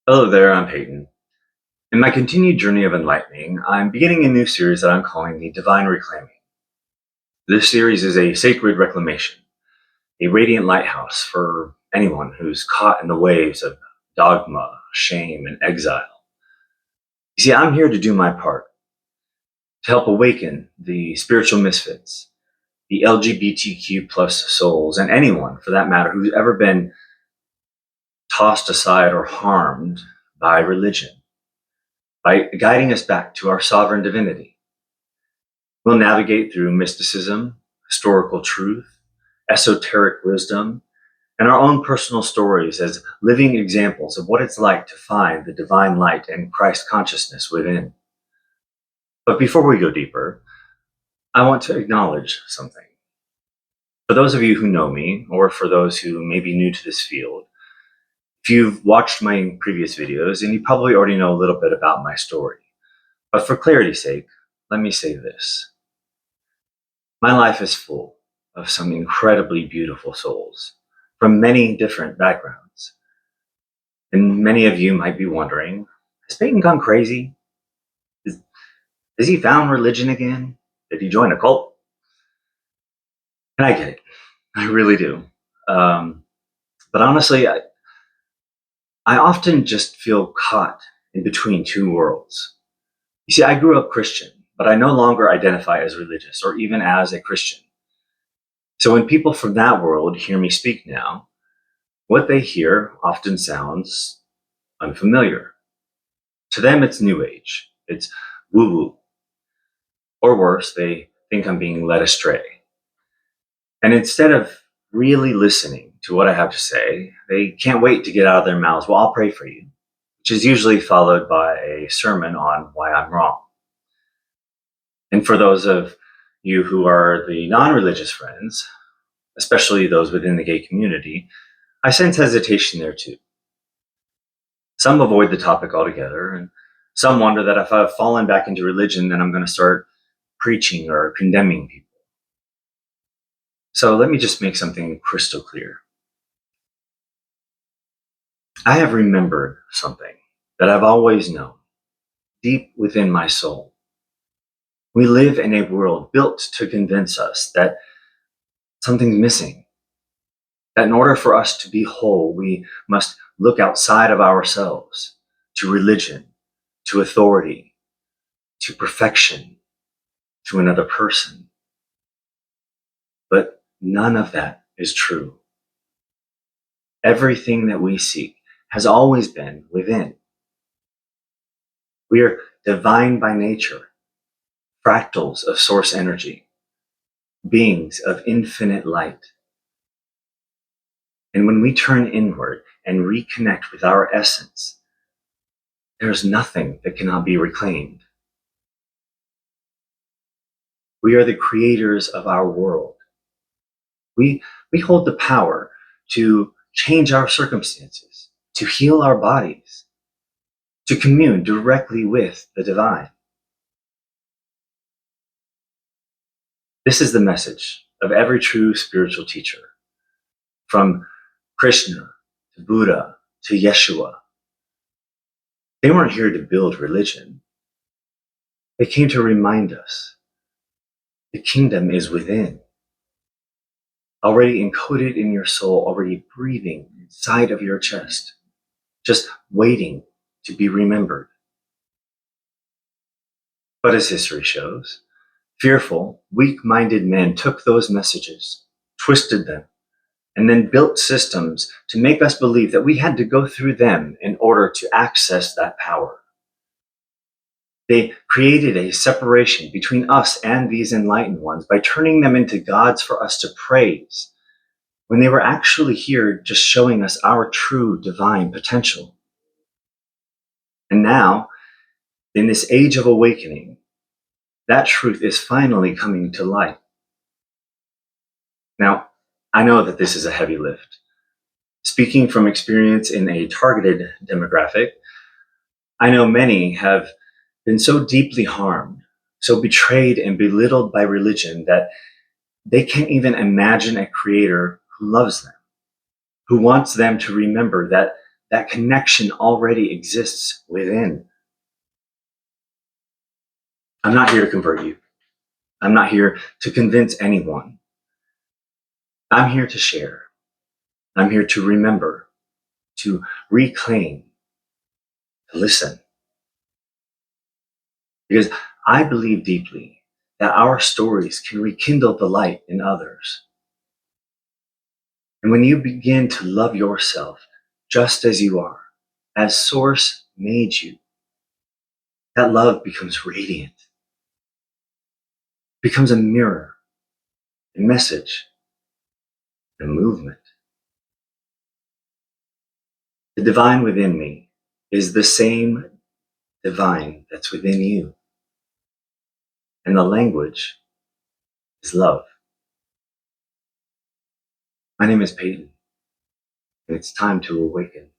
Hello there, I'm Peyton. In my continued journey of enlightening, I'm beginning a new series that I'm calling the Divine Reclaiming. This series is a sacred reclamation, a radiant lighthouse for anyone who's caught in the waves of dogma, shame, and exile. You see, I'm here to do my part, to help awaken the spiritual misfits, the LGBTQ plus souls, and anyone, for that matter, who's ever been tossed aside or harmed by religion, by guiding us back to our sovereign divinity. We'll navigate through mysticism, historical truth, esoteric wisdom, and our own personal stories as living examples of what it's like to find the divine light and Christ consciousness within. But before we go deeper, I want to acknowledge something. For those of you who know me, or for those who may be new to this field, if you've watched my previous videos, then you probably already know a little bit about my story. But for clarity's sake, let me say this. My life is full of some incredibly beautiful souls from many different backgrounds. And many of you might be wondering, has Peyton gone crazy? Has he found religion again? Did he join a cult? And I get it. I really do. But honestly, I often just feel caught in between two worlds. You see, I grew up Christian, but I no longer identify as religious or even as a Christian. So when people from that world hear me speak now, what they hear often sounds unfamiliar. To them, it's new age. It's woo-woo. Or worse, they think I'm being led astray. And instead of really listening to what I have to say, they can't wait to get out of their mouths, well, I'll pray for you, which is usually followed by a sermon on why I'm wrong. And for those of you who are the non-religious friends, especially those within the gay community, I sense hesitation there too. Some avoid the topic altogether, and some wonder that if I've fallen back into religion, then I'm going to start preaching or condemning people. So let me just make something crystal clear. I have remembered something that I've always known, deep within my soul. We live in a world built to convince us that something's missing, that in order for us to be whole, we must look outside of ourselves, to religion, to authority, to perfection, to another person. But none of that is true. Everything that we seek has always been within. We are divine by nature, fractals of source energy, beings of infinite light. And when we turn inward and reconnect with our essence, there is nothing that cannot be reclaimed. We are the creators of our world. We hold the power to change our circumstances, to heal our bodies, to commune directly with the divine. This is the message of every true spiritual teacher, from Krishna to Buddha to Yeshua. They weren't here to build religion. They came to remind us the kingdom is within, already encoded in your soul, already breathing inside of your chest, just waiting to be remembered. But as history shows, fearful, weak-minded men took those messages, twisted them, and then built systems to make us believe that we had to go through them in order to access that power. They created a separation between us and these enlightened ones by turning them into gods for us to praise, when they were actually here just showing us our true divine potential. And now, in this age of awakening, that truth is finally coming to light. Now, I know that this is a heavy lift. Speaking from experience in a targeted demographic, I know many have been so deeply harmed, so betrayed and belittled by religion that they can't even imagine a creator who loves them, who wants them to remember that that connection already exists within. I'm not here to convert you. I'm not here to convince anyone. I'm here to share. I'm here to remember, to reclaim, to listen. Because I believe deeply that our stories can rekindle the light in others. And when you begin to love yourself just as you are, as Source made you, that love becomes radiant, becomes a mirror, a message, a movement. The divine within me is the same divine that's within you. And the language is love. My name is Peyton, and it's time to awaken.